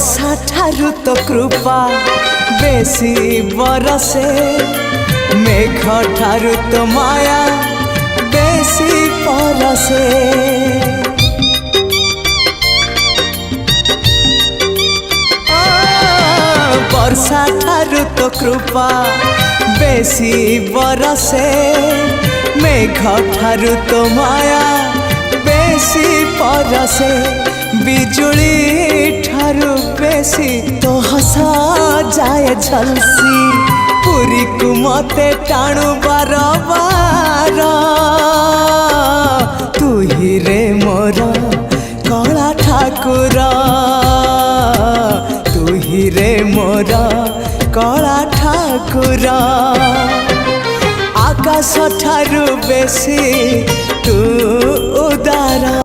वर्षा ठारू तो कृपा बेसी बरसे, मेघ ठारू तो माया बेसी परसे। वर्षा ठारू तो कृपा बेसी बरसे, मेघ ठारू तो माया बेसी परसे। बिजुली ठारू बेसी तो हसा जाए झलसी, पुरी को मते टाणु बार बार। तू ही रे मोर कला ठाकुर, तू ही रे मोर कला ठाकुर। आकाश ठारू बेसी तू उदार।